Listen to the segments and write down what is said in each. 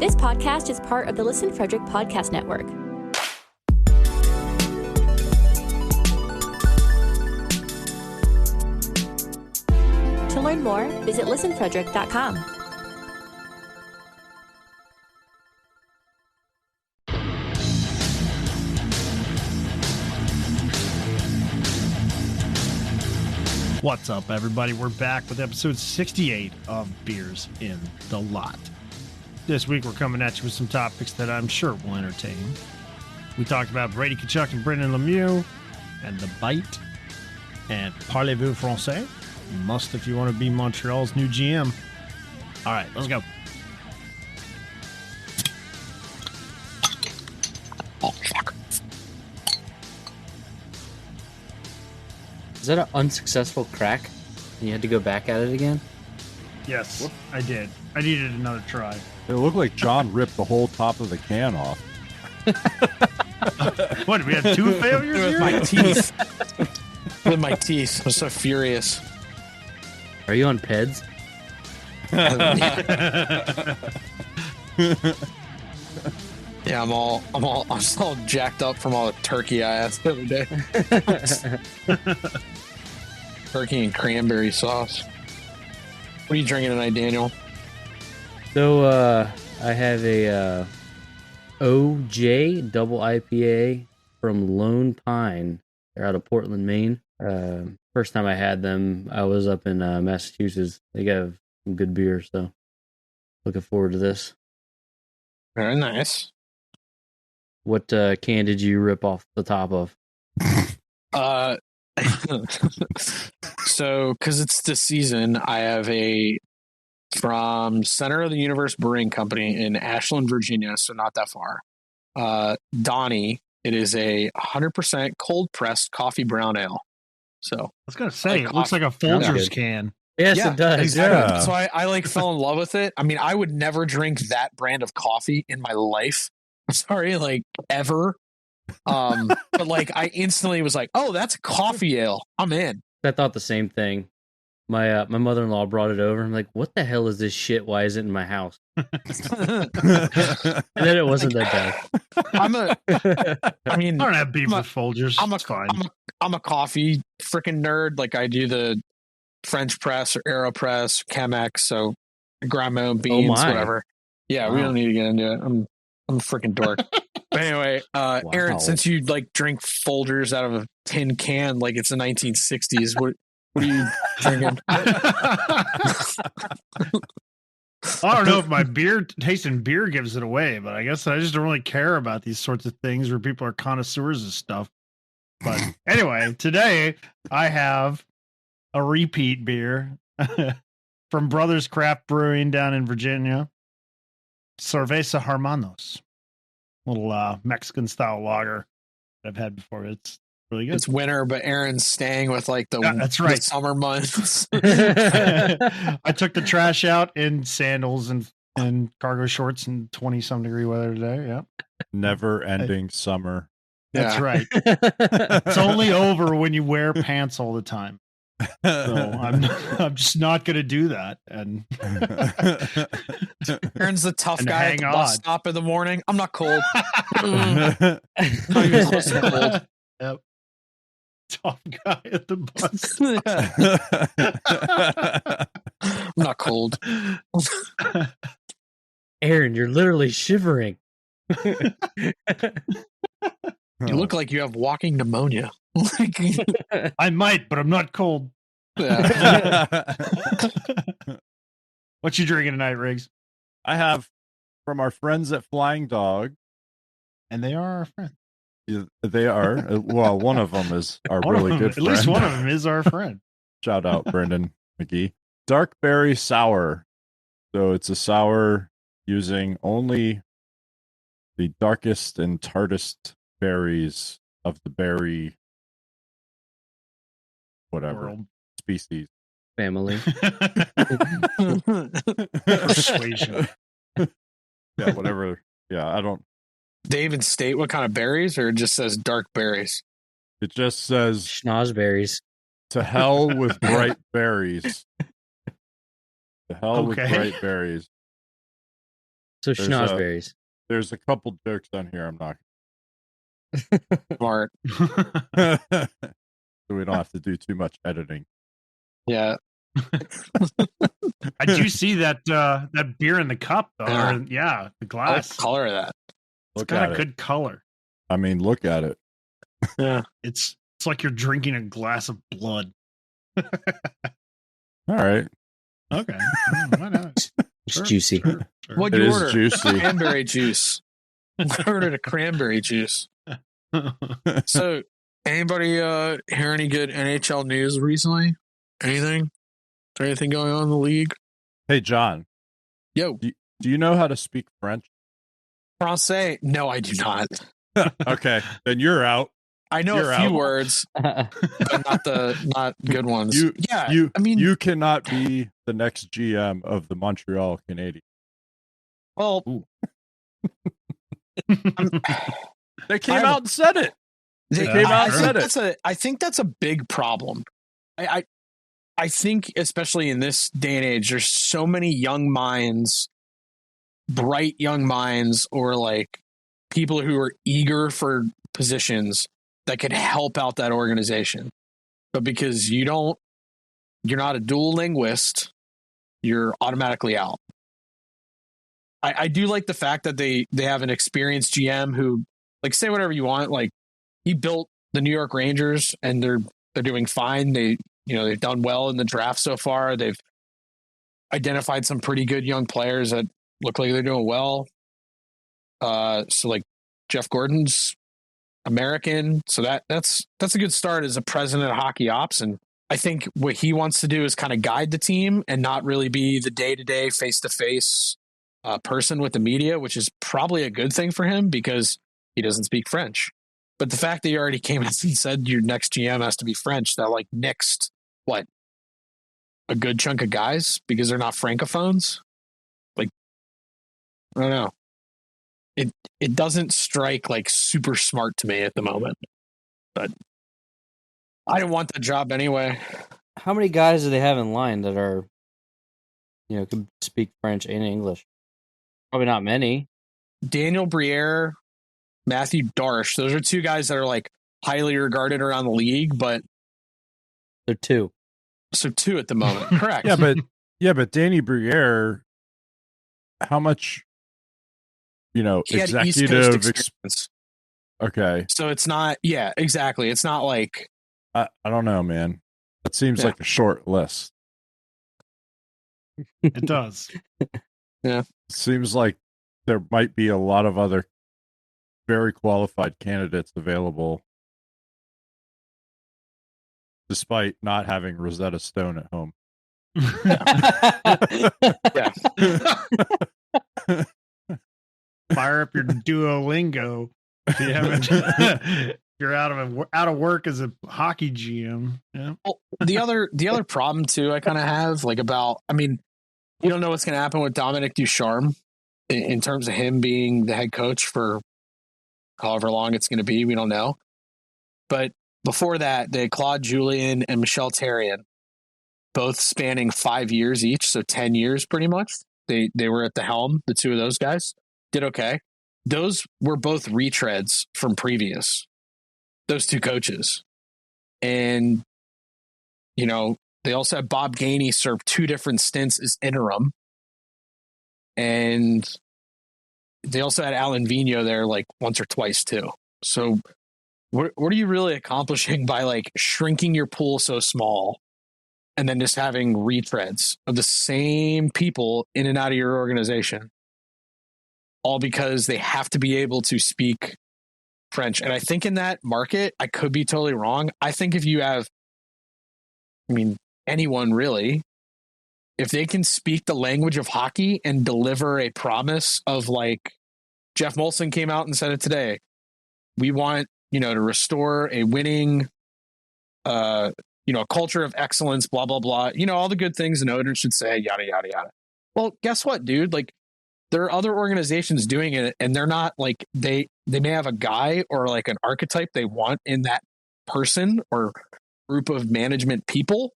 This podcast is part of the Listen Frederick Podcast Network. To learn more, visit listenfrederick.com. What's up, everybody? We're back with episode 68 of Beers in the Lot. This week, we're coming at you with some topics that I'm sure will entertain. We talked about Brady Tkachuk and Brendan Lemieux, and the bite, and parlez-vous français? You must if you want to be Montreal's new GM. All right, let's go. Oh, fuck. Is that an unsuccessful crack? And you had to go back at it again? Yes, I did. I needed another try. It looked like John ripped the whole top of the can off. What, we had two failures With here? my teeth. With my teeth. I'm so furious. Are you on PEDS? Yeah, I'm still jacked up from all the turkey I had the other day. Turkey and cranberry sauce. What are you drinking tonight, Daniel? So, I have a OJ double IPA from Lone Pine. They're out of Portland, Maine. First time I had them, I was up in Massachusetts. They got some good beer, so looking forward to this. Very nice. What can did you rip off the top of? So, because it's the season, I have from Center of the Universe Brewing Company in Ashland, Virginia, so not that far. Donnie, it is a 100% cold pressed coffee brown ale. So I was going to say, Like it looks like a Sounds Folgers good. can. Yes, yeah, it does. exactly. Yeah. So I fell in love with it. I mean, I would never drink that brand of coffee in my life. I'm sorry, like ever. But like I instantly was like, oh, that's a coffee ale. I'm in. I thought the same thing. My mother-in-law brought it over. I'm like, what the hell is this shit? Why is it in my house? And then it wasn't that bad. I mean, I don't have beef I'm a- with Folgers. It's fine. I'm a coffee freaking nerd. Like I do the French press or AeroPress, Chemex. So I grind my own beans, my. whatever. Yeah, we Wow. don't need to get into it. I'm a freaking dork. But anyway, Aaron, Wow. since you like drink Folgers out of a tin can like it's the 1960s, what are you drinking? I don't know if my tasting beer gives it away, but I guess I just don't really care about these sorts of things where people are connoisseurs of stuff. But anyway, today I have a repeat beer from Brothers Craft Brewing down in Virginia. Cerveza Hermanos. Little Mexican style lager that I've had before. It's really good. It's winter, but Aaron's staying with like Yeah, that's right. the summer months. I took the trash out in sandals and cargo shorts in 20-some degree weather today. Yeah, Never ending summer. that's Yeah. right. It's only over when you wear pants all the time. So I'm just not going to do that. And Aaron's the tough And guy at hang the bus on. stop in the morning. I'm not cold. Not even close to cold. Yep. Tough guy at the bus. I'm not cold. Aaron, you're literally shivering. You look like you have walking pneumonia. Like, I might, but I'm not cold. yeah. What you drinking tonight, Riggs? I have from our friends at Flying Dog. And they are our friends. They are. Well, one of them is our One of really them- good at friend. least one of them is our friend. Shout out Brendan McGee. Dark Berry Sour. So it's a sour using only the darkest and tartest berries of the berry whatever World. species. Family. Persuasion. Yeah, whatever. Yeah, I don't. They even state what kind of berries, or it just says dark berries? It just says Schnozberries. to hell with bright berries. To hell with Okay. bright berries. So schnozberries. There's a couple jokes on here I'm not. Smart. So we don't have to do too much editing. Yeah. I do see that beer in the cup, though. Yeah. The I like glass. the color of that. It's Look got at a it. good color. I mean, look at it. Yeah. It's like you're drinking a glass of blood. All right. Okay. Why not? It's juicy. Sure. What'd It you is order? juicy. Cranberry juice. I ordered a cranberry juice. So, anybody hear any good NHL news recently? Anything? Is there anything going on in the league? Hey, John, Yo, do you know how to speak French? Francais? No, I do not. Okay, then you're out. I know You're a few out. words, but not good ones. You I mean, you cannot be the next GM of the Montreal Canadiens. well, They came out and said it. They came out and said it. I think that's a big problem. I think, especially in this day and age, there's so many young minds, bright young minds, or like people who are eager for positions that could help out that organization. But because you're not a dual linguist, you're automatically out. I do like the fact that they have an experienced GM who, like, say whatever you want, like, he built the New York Rangers and they're doing fine. They've done well in the draft so far. They've identified some pretty good young players that look like they're doing well. So like Jeff Gordon's American. So that's a good start as a president of hockey ops. And I think what he wants to do is kind of guide the team and not really be the day-to-day face-to-face person with the media, which is probably a good thing for him because he doesn't speak French. But the fact that you already came out and said your next GM has to be French, that like nixed a good chunk of guys because they're not francophones. Like, I don't know. It doesn't strike like super smart to me at the moment. But I didn't want the job anyway. How many guys do they have in line that are, could speak French and English? Probably not many. Daniel Briere, Matthew Darsh. Those are two guys that are like highly regarded around the league, but they're two. So two at the moment. Correct. but Danny Briere, how much, he had executive East Coast experience. Okay. So it's not, yeah, exactly. It's not like, I don't know, man. That seems like a short list. It does. Yeah. It seems like there might be a lot of other very qualified candidates available despite not having Rosetta Stone at home. Yeah. Fire up your Duolingo. If you haven't, you're out of work as a hockey GM. Yeah. Well, the other problem too, I kind of have you don't know what's going to happen with Dominic Ducharme in terms of him being the head coach for however long it's going to be. We don't know. But before that, they had Claude Julien and Michel Therrien, both spanning 5 years each, so 10 years pretty much. They were at the helm. The two of those guys did okay. Those were both retreads from previous. Those two coaches, and they also had Bob Gainey serve 2 different stints as interim, and they also had Alan Vigneault there like once or twice too. So what are you really accomplishing by like shrinking your pool so small and then just having retreads of the same people in and out of your organization, all because they have to be able to speak French? And I think in that market, I could be totally wrong. I think if you have, anyone really, if they can speak the language of hockey and deliver a promise of like Jeff Molson came out and said it today, we want, to restore a winning, a culture of excellence, blah, blah, blah, all the good things an owner should say, yada, yada, yada. Well, guess what, dude? Like, there are other organizations doing it, and they're not like, they may have a guy or like an archetype they want in that person or group of management people,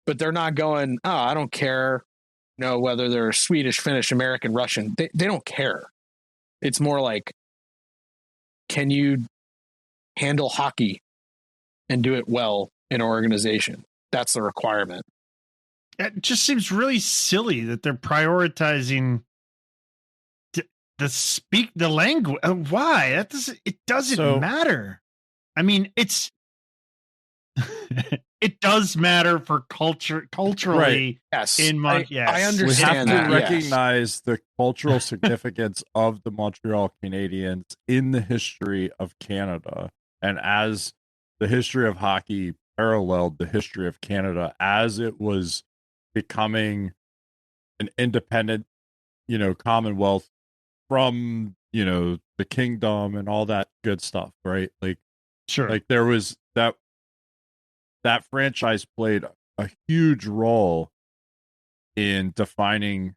but they're not going, oh, I don't care whether they're Swedish, Finnish, American, Russian, they don't care. It's more like, can you handle hockey and do it well in an organization? That's the requirement. It just seems really silly that they're prioritizing the language. Why? It doesn't matter. I mean, it does matter for culturally. Right. Yes. I understand we have to recognize the cultural significance of the Montreal Canadiens in the history of Canada. And as the history of hockey paralleled the history of Canada as it was becoming an independent, commonwealth from, the kingdom and all that good stuff, right? Like, sure. Like there was that franchise played a huge role in defining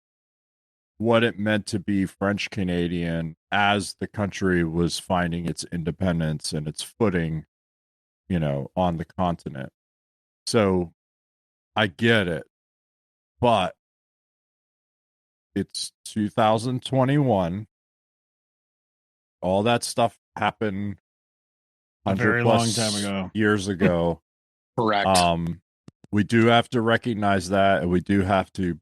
what it meant to be French Canadian as the country was finding its independence and its footing, on the continent. So I get it, but it's 2021. All that stuff happened a very long time ago, years ago. Correct. We do have to recognize that, and we do have to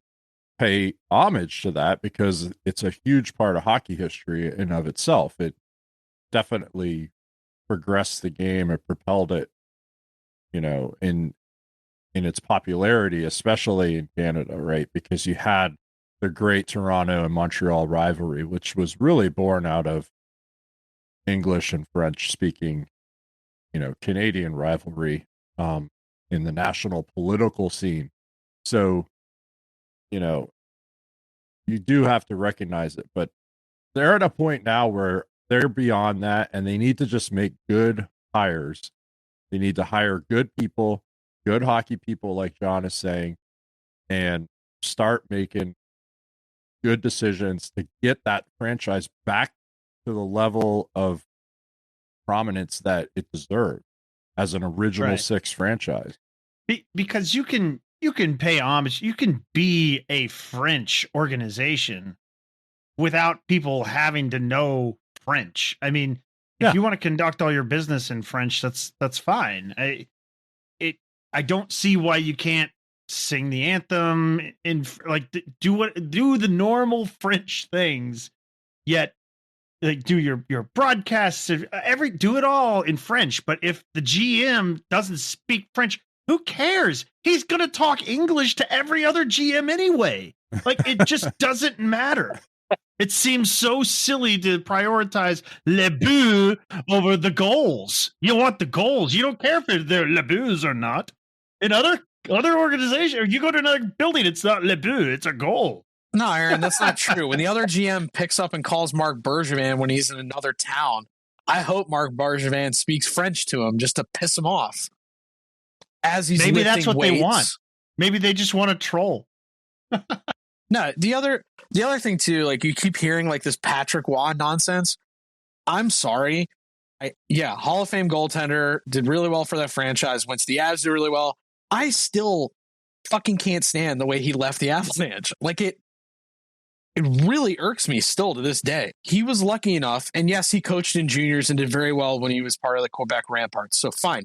pay homage to that because it's a huge part of hockey history in of itself. It definitely progressed the game and propelled it, in its popularity, especially in Canada, right? Because you had the great Toronto and Montreal rivalry, which was really born out of English and French speaking, Canadian rivalry in the national political scene. So, you do have to recognize it, but they're at a point now where they're beyond that and they need to just make good hires. They need to hire good people, good hockey people, like John is saying, and start making good decisions to get that franchise back to the level of prominence that it deserved as an original six franchise. Because you can pay homage, you can be a French organization without people having to know French. I mean, if you want to conduct all your business in French, that's fine. I don't see why you can't sing the anthem in do the normal French things, yet like do your broadcasts, do it all in French. But if the GM doesn't speak French, who cares? He's gonna talk English to every other GM anyway. Like, it just doesn't matter. It seems so silly to prioritize les buts over the goals. You want the goals. You don't care if they're les buts or not. In other organizations, you go to another building, it's not les buts, it's a goal. No, Aaron, that's not true. When the other GM picks up and calls Marc Bergevin when he's in another town, I hope Marc Bergevin speaks French to him just to piss him off. As he's maybe that's what weights. They want. Maybe they just want to troll. No, the other thing too, like you keep hearing like this Patrick Waugh nonsense. I'm sorry. Hall of Fame goaltender, did really well for that franchise. Went to the Avs, did really well. I still fucking can't stand the way he left the Avalanche. Like it really irks me still to this day. He was lucky enough, and yes, he coached in juniors and did very well when he was part of the Quebec Ramparts. So fine.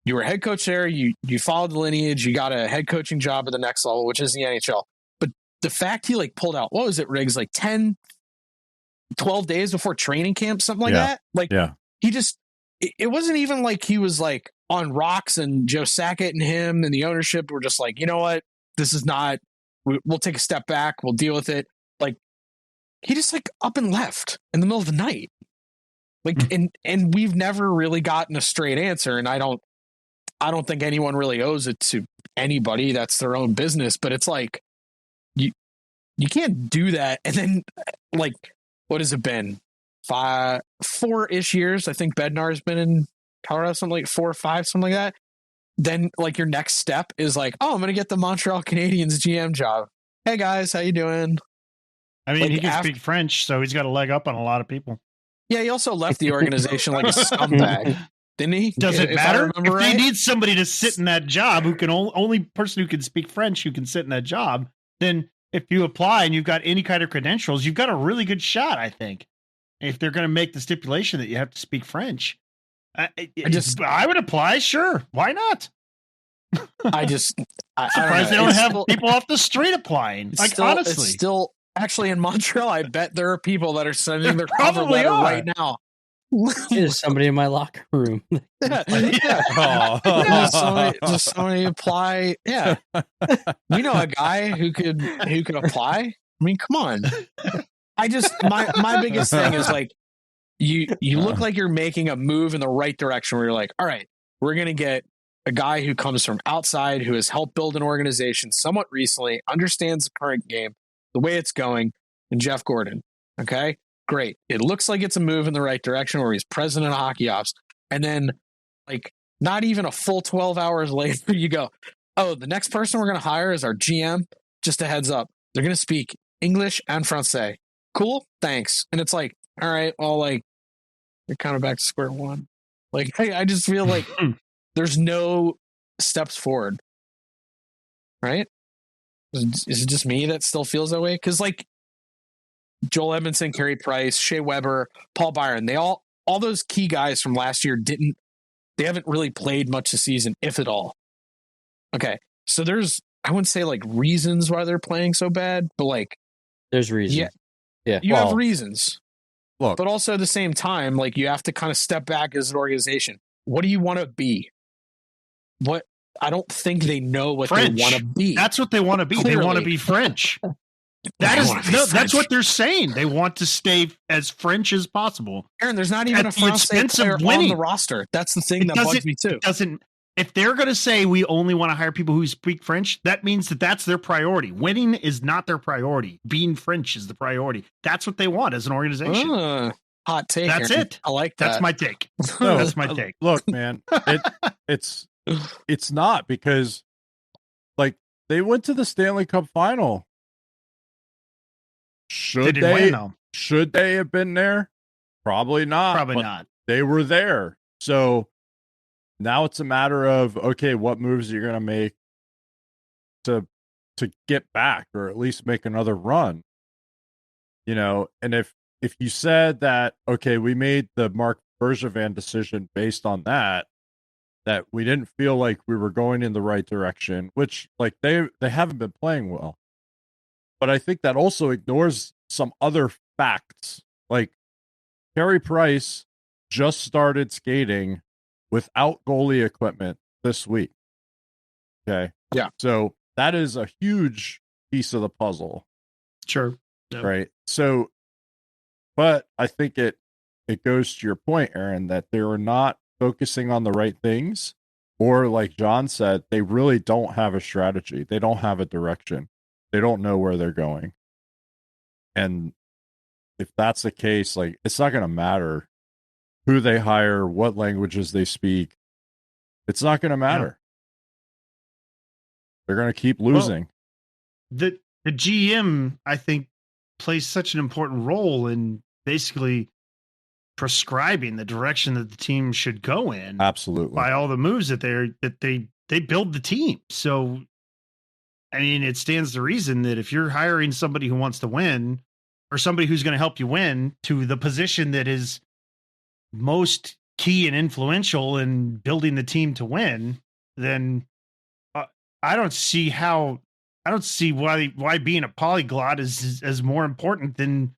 You were head coach there. You followed the lineage. You got a head coaching job at the next level, which is the NHL. But the fact he like pulled out, what was it, Riggs? Like 10, 12 days before training camp, something like that. Like he just, it wasn't even like he was like on rocks and Joe Sakic and him and the ownership were just like, you know what? This is not, we'll take a step back. We'll deal with it. Like he just like up and left in the middle of the night. Like, and we've never really gotten a straight answer. And I don't think anyone really owes it to anybody. That's their own business. But it's like, you can't do that. And then, like, what has it been? 4-ish years. I think Bednar's been in Colorado, something like 4 or 5, something like that. Then, like, your next step is like, oh, I'm going to get the Montreal Canadiens GM job. Hey, guys, how you doing? I mean, like, he can speak French, so he's got a leg up on a lot of people. Yeah, he also left the organization like a scumbag. Didn't he? Does it matter? If they need somebody to sit in that job, only person who can speak French who can sit in that job, then if you apply and you've got any kind of credentials, you've got a really good shot, I think. If they're going to make the stipulation that you have to speak French, I would apply. Sure. Why not? I'm surprised they don't have people off the street applying. Like, honestly. It's still actually in Montreal. I bet there are people that are sending their cover probably letter are. right now. There's somebody in my locker room. Just somebody apply. Yeah, we know a guy who could apply. I mean, come on. My biggest thing is like you look like you're making a move in the right direction. Where you're like, all right, we're gonna get a guy who comes from outside, who has helped build an organization somewhat recently, understands the current game, the way it's going, and Jeff Gordon. Okay. Great. It looks like it's a move in the right direction where he's president of hockey ops. And then, like, not even a full 12 hours later, you go, oh, the next person we're going to hire is our GM. Just a heads up. They're going to speak English and Francais. Cool. Thanks. And it's like, all right, well, like, you're kind of back to square one. Like, I just feel like there's no steps forward. Right? Is it just me that still feels that way? Because, like, Joel Edmondson, Carey Price, Shea Weber, Paul Byron, they all those key guys from last year they haven't really played much this season, if at all. Okay. So I wouldn't say like reasons why they're playing so bad, but like there's reasons. Yeah. You have reasons. Look, but also at the same time, like you have to kind of step back as an organization. What do you want to be? I don't think they know what French. they want to be. That's what they want to be. Clearly. They want to be French. That's what they're saying. They want to stay as French as possible. Aaron, there's not even a Francais player on the roster. That's the thing that bugs me too. If they're going to say we only want to hire people who speak French, that means that's their priority. Winning is not their priority. Being French is the priority. That's what they want as an organization. Hot take. That's Aaron. it. I like that. That's my take. No, that's my take. Look, man, it's not because like they went to the Stanley Cup final. Should they have been there? Probably not. Probably not. They were there. So now it's a matter of, okay, what moves you're going to make to get back or at least make another run. You know, and if you said that, okay, we made the Mark Bergevin decision based on that we didn't feel like we were going in the right direction, which like they haven't been playing well. But I think that also ignores some other facts. Like Carey Price just started skating without goalie equipment this week. Okay. Yeah. So that is a huge piece of the puzzle. Sure. Yeah. Right. So, but I think it goes to your point, Aaron, that they're not focusing on the right things, or like John said, they really don't have a strategy. They don't have a direction. They don't know where they're going. And if that's the case, like it's not going to matter who they hire, what languages they speak. It's not going to matter. They're going to keep losing. Well, the GM, I think, plays such an important role in basically prescribing the direction that the team should go in. Absolutely. By all the moves that they build the team. So I mean, it stands to reason that if you're hiring somebody who wants to win or somebody who's going to help you win to the position that is most key and influential in building the team to win, then I don't see why being a polyglot is more important than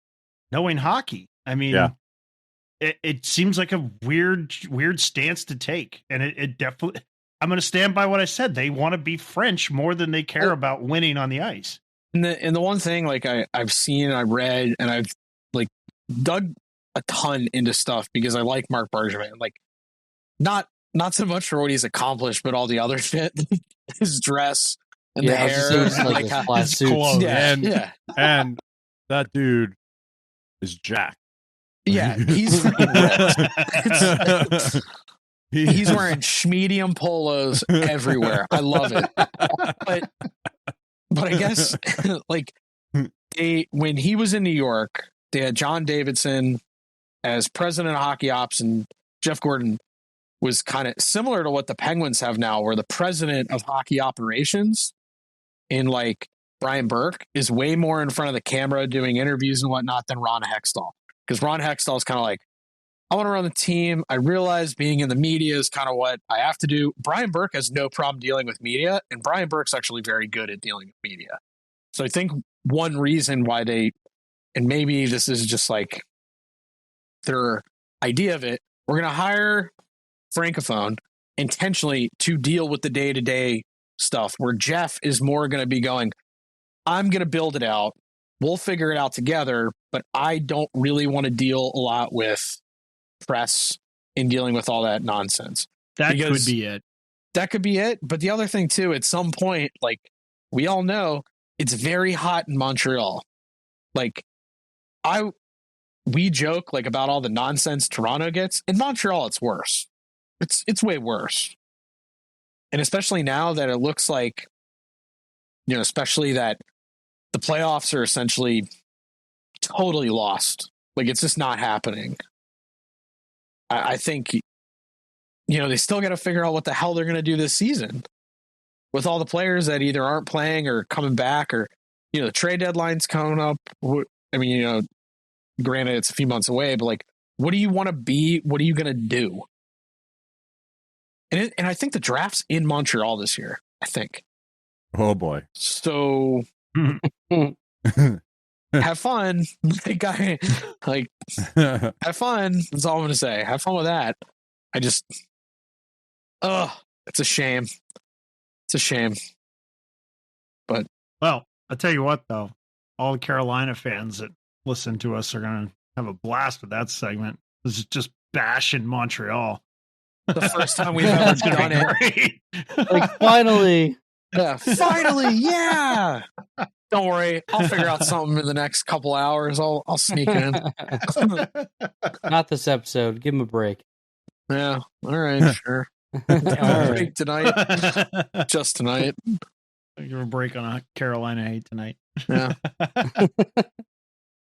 knowing hockey. I mean, it seems like a weird stance to take. And it definitely, I'm going to stand by what I said. They want to be French more than they care about winning on the ice. And the one thing like I've seen, I read, and I've like dug a ton into stuff because I like Mark Bergevin. Like not so much for what he's accomplished, but all the other shit, his dress and the hair, and his clothes. And that dude is jacked. Yeah, he's he's wearing schmedium polos everywhere. I love it. But I guess like when he was in New York, they had John Davidson as president of hockey ops, and Jeff Gordon was kind of similar to what the Penguins have now, where the president of hockey operations in like Brian Burke is way more in front of the camera doing interviews and whatnot than Ron Hextall. Because Ron Hextall is kind of like, I want to run the team. I realize being in the media is kind of what I have to do. Brian Burke has no problem dealing with media, and Brian Burke's actually very good at dealing with media. So I think one reason why they, and maybe this is just like their idea of it, we're going to hire Francophone intentionally to deal with the day-to-day stuff, where Jeff is more going to be going, I'm going to build it out. We'll figure it out together, but I don't really want to deal a lot with press in dealing with all that nonsense. That could be it. That could be it. But the other thing too, at some point, like we all know, it's very hot in Montreal. Like we joke like about all the nonsense Toronto gets. In Montreal, it's worse. It's way worse. And especially now that it looks like, especially that the playoffs are essentially totally lost. Like it's just not happening. I think, they still got to figure out what the hell they're going to do this season with all the players that either aren't playing or coming back, or, the trade deadline's coming up. I mean, granted it's a few months away, but like, what do you want to be? What are you going to do? And I think the draft's in Montreal this year, I think. Oh boy. So have fun. Have fun. That's all I'm going to say. Have fun with that. It's a shame. It's a shame. But, well, I'll tell you what, though, all the Carolina fans that listen to us are going to have a blast with that segment. This is just bashing Montreal. The first time we've ever done it. Like, finally. Yeah, finally, yeah. Don't worry, I'll figure out something in the next couple hours. I'll sneak in. Not this episode. Give him a break. Yeah, all right, sure. All right. Tonight, just tonight. Give him a break on a Carolina hate tonight. Yeah.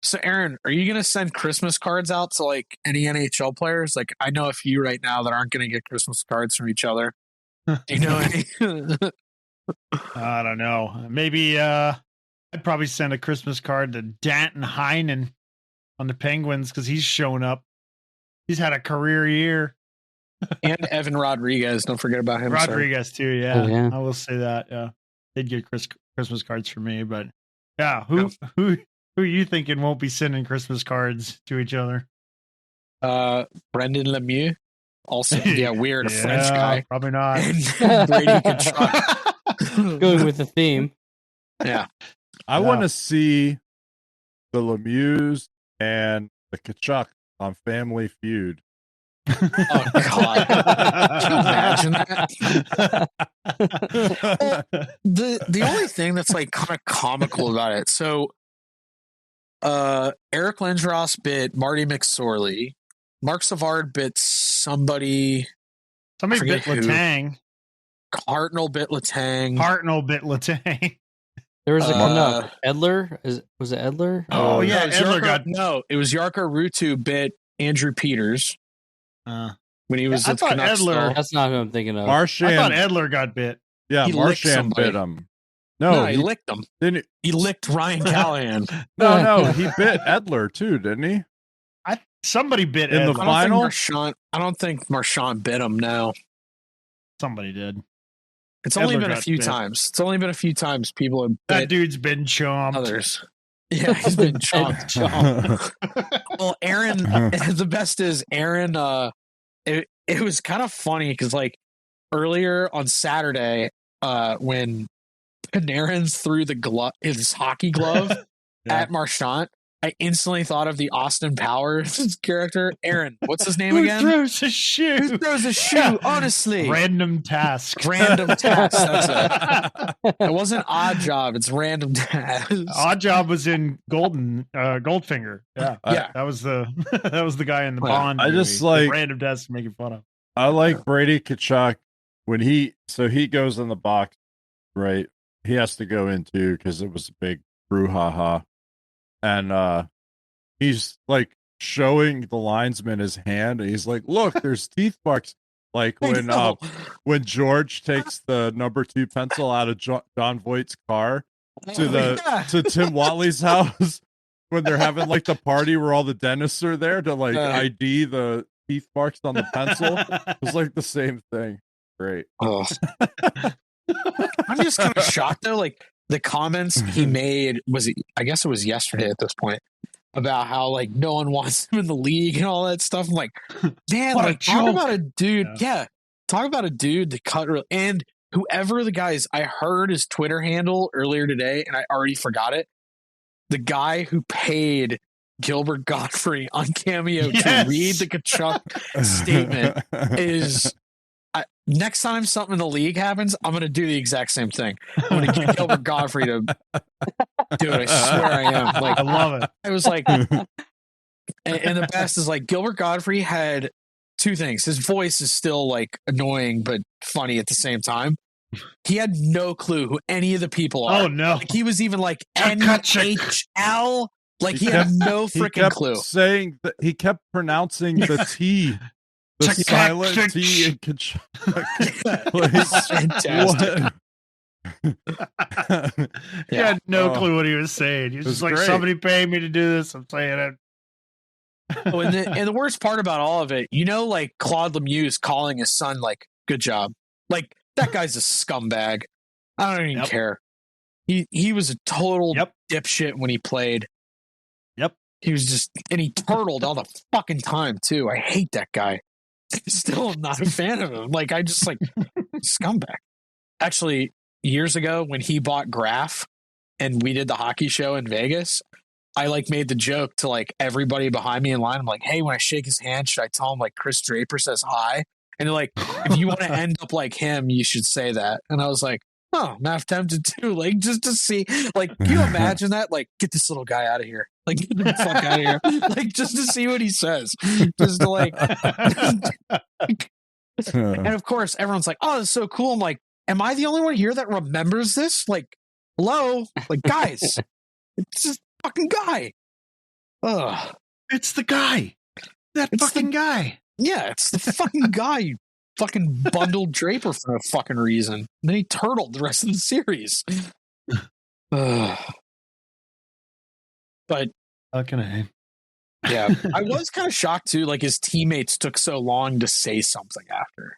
So, Aaron, are you going to send Christmas cards out to like any NHL players? Like, I know a few right now that aren't going to get Christmas cards from each other. Do you know any? I don't know. Maybe I'd probably send a Christmas card to Danton Heinen on the Penguins because he's shown up. He's had a career year. And Evan Rodriguez. Don't forget about him. Rodriguez, too. Yeah. Oh, yeah. I will say that. Yeah. They'd get Christmas cards for me. But yeah, who are you thinking won't be sending Christmas cards to each other? Brendan Lemieux. Also, weird. A French guy. Probably not. And Brady Tkachuk. Going with the theme. Yeah. I want to see the Lemieux and the Tkachuk on Family Feud. Oh, God. Can you imagine that? Well, the only thing that's like kind of comical about it. So, Eric Lindros bit Marty McSorley. Mark Savard bit somebody. Somebody bit Letang. Hartnell bit Letang. There was a Canuck. Edler? Was it Edler? Oh, yeah. It was Jarkko Ruutu bit Andrew Peters. When he was I thought Edler. That's not who I'm thinking of. Marchand. I thought Edler got bit. Yeah, He Marchand bit him. No, he licked him. Didn't He licked Ryan Callahan. No, he bit Edler too, didn't he? Somebody bit in Edler. the final. I don't think Marchand bit him. No, somebody did. It's only been a few times. It's only been a few times people have bit that dude's been chomped. Others. Yeah, he's been chomped. Well, Aaron, the best is Aaron. It was kind of funny because like earlier on Saturday, when Panarin threw his hockey glove at Marchand, I instantly thought of the Austin Powers character. Aaron, what's his name again? Who throws a shoe? Who throws a shoe? Yeah. Honestly, random task. That's it. It wasn't Odd Job. It's Random Task. Odd Job was in Goldfinger. Yeah, that was the guy in the Bond. I just like Random Task making fun of. I like Brady Tkachuk when he goes in the box, right? He has to go in too because it was a big brouhaha. And he's like showing the linesman his hand, and he's like, "Look, there's teeth marks." Like when George takes the number 2 pencil out of John Voight's car, to Tim Watley's house when they're having like the party where all the dentists are there to like ID the teeth marks on the pencil. It was like the same thing. Great. Oh. I'm just kind of shocked though. Like the comments he made I guess it was yesterday at this point, about how like no one wants him in the league and all that stuff. I'm like, man, what like talk about a dude. Yeah. Talk about a dude that cut and whoever the guy is. I heard his Twitter handle earlier today and I already forgot it. The guy who paid Gilbert Godfrey on Cameo to read the Tkachuk statement is next time something in the league happens, I'm going to do the exact same thing. I'm going to get Gilbert Godfrey to do it. I swear I am. Like, I love it. I was like, and the best is like Gilbert Godfrey had two things. His voice is still like annoying, but funny at the same time. He had no clue who any of the people are. Oh no. Like, he was even like NHL. Like he had no freaking clue. Saying that he kept pronouncing the T. The silent T in Tkachuk. Fantastic. He had no clue what he was saying. He was just like, great. Somebody paid me to do this. I'm saying it. Oh, and the worst part about all of it, like Claude Lemieux is calling his son like, good job. Like that guy's a scumbag. I don't even care. He was a total dipshit when he played. Yep. He was just, and he turtled all the fucking time too. I hate that guy. Still not a fan of him. Like, I just like scumbag. Actually, years ago when he bought Graph and we did the hockey show in Vegas, I like made the joke to like everybody behind me in line. I'm like, hey, when I shake his hand, should I tell him like Chris Draper says hi? And they're like, if you want to end up like him, you should say that. And I was like, oh, I'm half tempted to, like, just to see, like, can you imagine that? Like, get this little guy out of here. Like, get the fuck out of here. Like, just to see what he says. Just to, like, and of course, everyone's like, oh, that's so cool. I'm like, am I the only one here that remembers this? Like, hello? Like, guys, it's this fucking guy. Ugh. It's the guy. Guy. Yeah, it's the fucking guy. You fucking bundled Draper for a fucking reason. And then he turtled the rest of the series. But okay. Yeah, I was kind of shocked too. Like his teammates took so long to say something after.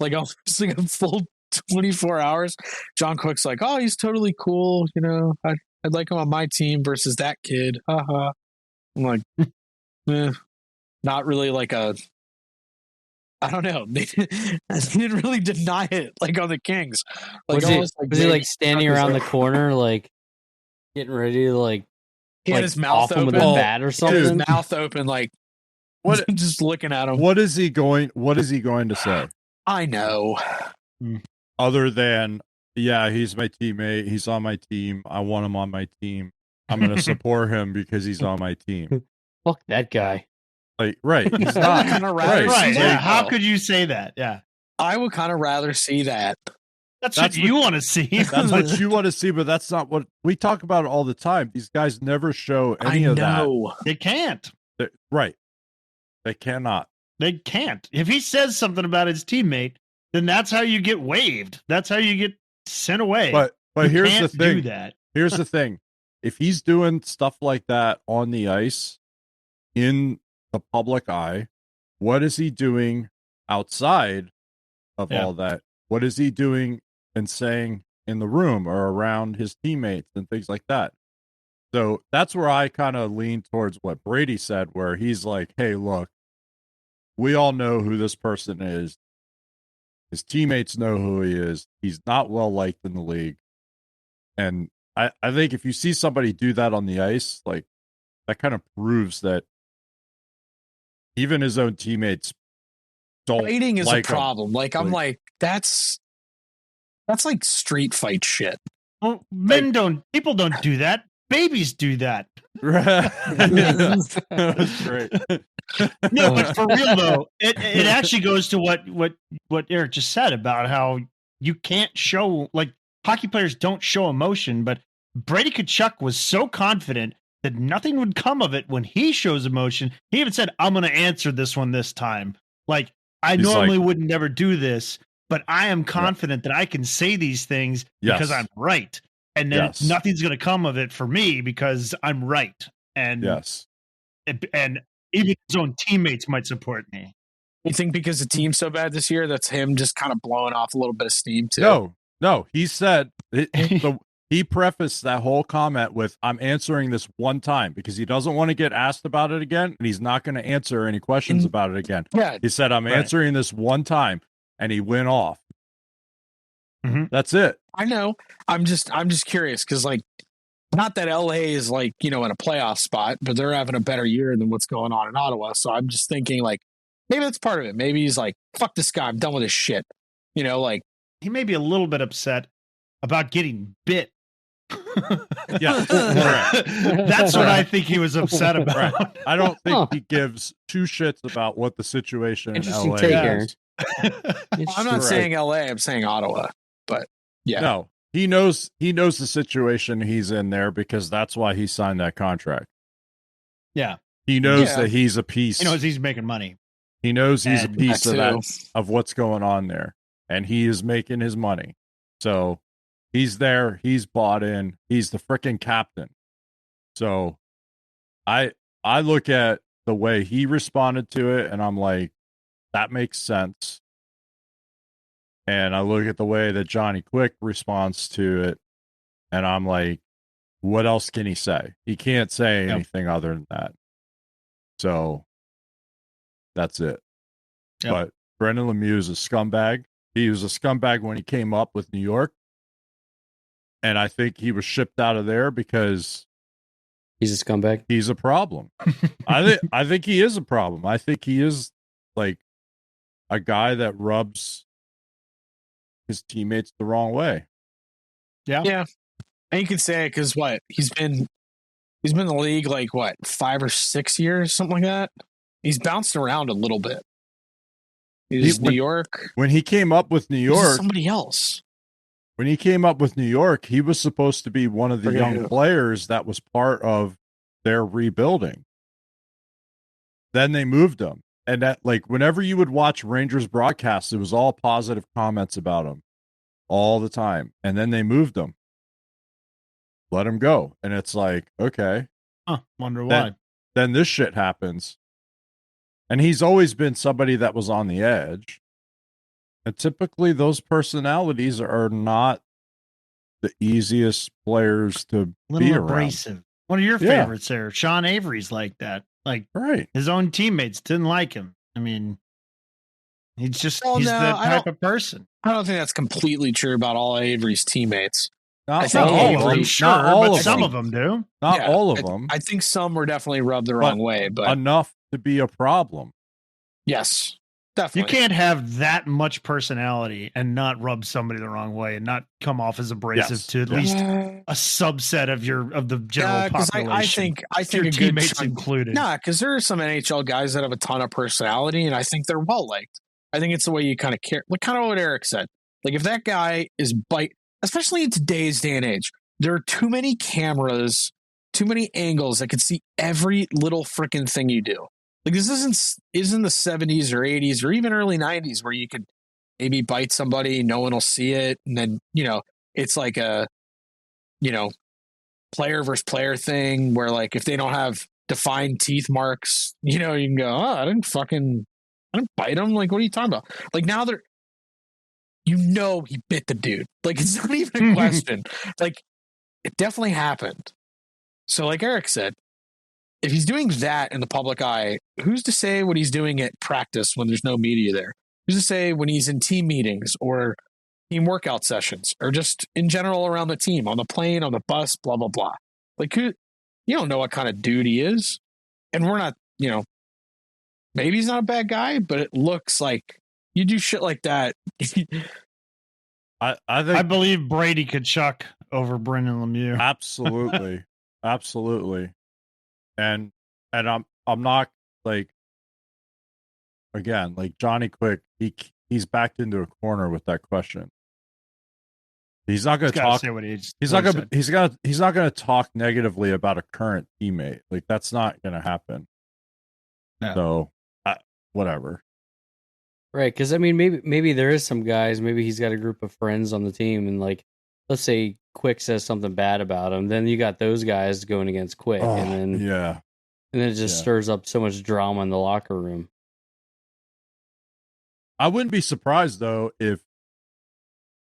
Like almost like a full 24 hours. John Cook's like, "Oh, he's totally cool. I'd like him on my team versus that kid." I'm like, not really like a. I don't know. They didn't really deny it, like on the Kings. Like, was he like standing around the corner, like getting ready to like? He had his mouth open with a bat or something. His mouth open, like what? Just looking at him. What is he going to say? I know. Other than, yeah, he's my teammate. He's on my team. I want him on my team. I'm going to support him because he's on my team. Fuck that guy. Like, right. He's not. Right. Yeah. How could you say that? Yeah. I would kind of rather see that. That's what you want to see. That's what you want to see, but that's not what we talk about it all the time. These guys never show any of that. They can't. Right. They cannot. They can't. If he says something about his teammate, then that's how you get waived. That's how you get sent away. But here's the thing. Do that. Here's the thing. If he's doing stuff like that on the ice in the public eye, what is he doing outside of all that? What is he doing and saying in the room or around his teammates and things like that? So that's where I kind of lean towards what Brady said, where he's like, hey, look, we all know who this person is. His teammates know who he is. He's not well liked in the league. And I think if you see somebody do that on the ice, like that kind of proves that even his own teammates don't fighting is like a problem. Him. Like I'm like, that's like street fight shit. Well, people don't do that. Babies do that. That's great. No, but for real though, it actually goes to what Eric just said about how you can't show, like, hockey players don't show emotion, but Brady Tkachuk was so confident that nothing would come of it when he shows emotion. He even said, I'm going to answer this one this time. Like, I normally would never do this, but I am confident that I can say these things because I'm right. and then Yes. nothing's going to come of it for me because I'm right. And Yes. and even his own teammates might support me. You think because the team's so bad this year, that's him just kind of blowing off a little bit of steam too? No. He said he prefaced that whole comment with, "I'm answering this one time," because he doesn't want to get asked about it again, and he's not going to answer any questions about it again. Yeah, He said, "I'm answering this one time," and he went off. Mhm. That's it. I know. I'm just curious because, like, not that LA is like, in a playoff spot, but they're having a better year than what's going on in Ottawa. So I'm just thinking, like, maybe that's part of it. Maybe he's like, "Fuck this guy, I'm done with this shit." Like, He may be a little bit upset about getting bit. Yeah, correct. That's what I think he was upset about. Right. I don't think he gives two shits about what the situation in Interesting LA take, is. I'm not saying LA, I'm saying Ottawa. But yeah, No, he knows the situation he's in there because that's why he signed that contract. Yeah. He knows that he's a piece. He knows he's making money. He knows he's a And piece of that that of what's going on there, and he is making his money. So he's there. He's bought in. He's the freaking captain. So I look at the way he responded to it, and I'm like, that makes sense. And I look at the way that Johnny Quick responds to it, and I'm like, what else can he say? He can't say anything other than that. So that's it. Yep. But Brendan Lemieux is a scumbag. He was a scumbag when he came up with New York. And I think he was shipped out of there because He's a scumbag. he's a problem. I think he is a problem. I think he is like a guy that rubs his teammates the wrong way. Yeah. And you could say it because he's been in the league like 5 or 6 years, something like that. He's bounced around a little bit. He's New York. When he came up with New He's York, somebody else. when he came up with New York, he was supposed to be one of the young players that was part of their rebuilding. Then they moved him. And that, like, whenever you would watch Rangers broadcasts, it was all positive comments about him all the time. And then they moved him. Let him go. And it's like, okay. Wonder why. Then this shit happens. And he's always been somebody that was on the edge. And typically those personalities are not the easiest players to A little be abrasive. around. One of your favorites there, Sean Avery's like that. Like, right. His own teammates didn't like him. I mean, he's that type of person. I don't think that's completely true about all Avery's teammates. Not all of them, them. sure, Not all but of some them. of them do. Not all of them. I think some were definitely rubbed the wrong way, but enough to be a problem. Yes, You definitely. can't have that much personality and not rub somebody the wrong way and not come off as abrasive to at least a subset of the general population. I think your a good teammates chunk, included. Nah, because there are some NHL guys that have a ton of personality, and I think they're well liked. I think it's the way you kind of care, like kind of what Eric said. Like if that guy is especially in today's day and age, there are too many cameras, too many angles that can see every little freaking thing you do. Like this isn't the 70s or 80s or even early 90s where you could maybe bite somebody, no one will see it, and then it's like a player versus player thing where like if they don't have defined teeth marks, you can go, oh, I didn't bite him. Like what are you talking about? Like now he bit the dude. Like it's not even a question. Like it definitely happened. So like Eric said, if he's doing that in the public eye, who's to say what he's doing at practice when there's no media there? Who's to say when he's in team meetings or team workout sessions or just in general around the team, on the plane, on the bus, blah, blah, blah. Like you don't know what kind of dude he is. And we're not, maybe he's not a bad guy, but it looks like you do shit like that. I believe Brady Tkachuk over Brendan Lemieux. Absolutely. Absolutely. And I'm not like, again, like Johnny Quick, he's backed into a corner with that question. He's not going to talk. He's not going to talk negatively about a current teammate. Like that's not going to happen. No. So, whatever. Right, because I mean, maybe there is some guys. Maybe he's got a group of friends on the team, and like let's say Quick says something bad about him, then you got those guys going against Quick, and then it just stirs up so much drama in the locker room. I wouldn't be surprised though if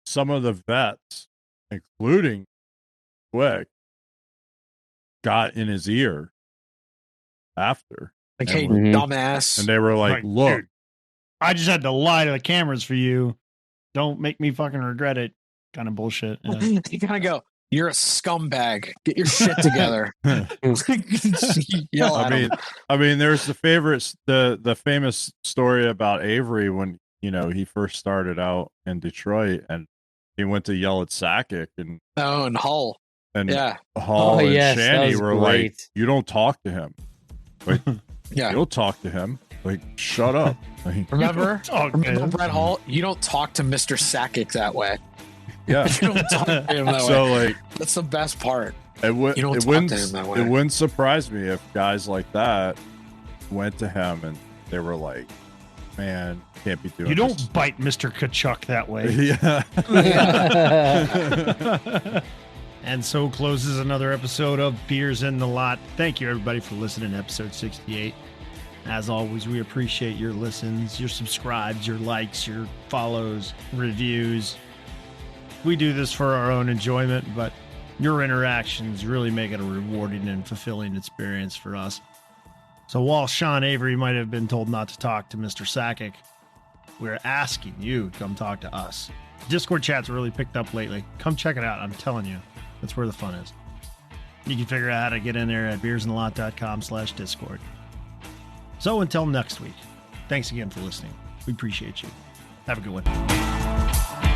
some of the vets, including Quick, got in his ear after. Like, hey, dumbass. And they were like, look, dude, I just had to lie to the cameras for you. Don't make me fucking regret it. Kind of bullshit. Yeah. You kind of go, you're a scumbag. Get your shit together. Yell at him. I mean, there's the famous story about Avery when, he first started out in Detroit and he went to yell at Sakic and Hull. And yeah. Hall and Shanny were great. Like, you don't talk to him. Like, you don't talk to him. Like, shut up. Like, Remember Brett Hall? You don't talk to Mr. Sakic that way. Yeah. You don't talk to him that way. So, like, that's the best part. You don't talk to him that way. It wouldn't surprise me if guys like that went to him and they were like, man, can't be doing You don't this. bite Mr. Tkachuk that way. Yeah. And so closes another episode of Beers in the Lot. Thank you, everybody, for listening to episode 68. As always, we appreciate your listens, your subscribes, your likes, your follows, reviews. We do this for our own enjoyment, but your interactions really make it a rewarding and fulfilling experience for us. So while Sean Avery might have been told not to talk to Mr. Sakic, we're asking you to come talk to us. Discord chat's really picked up lately. Come check it out. I'm telling you. That's where the fun is. You can figure out how to get in there at beersintheLot.com/Discord. So until next week, thanks again for listening. We appreciate you. Have a good one.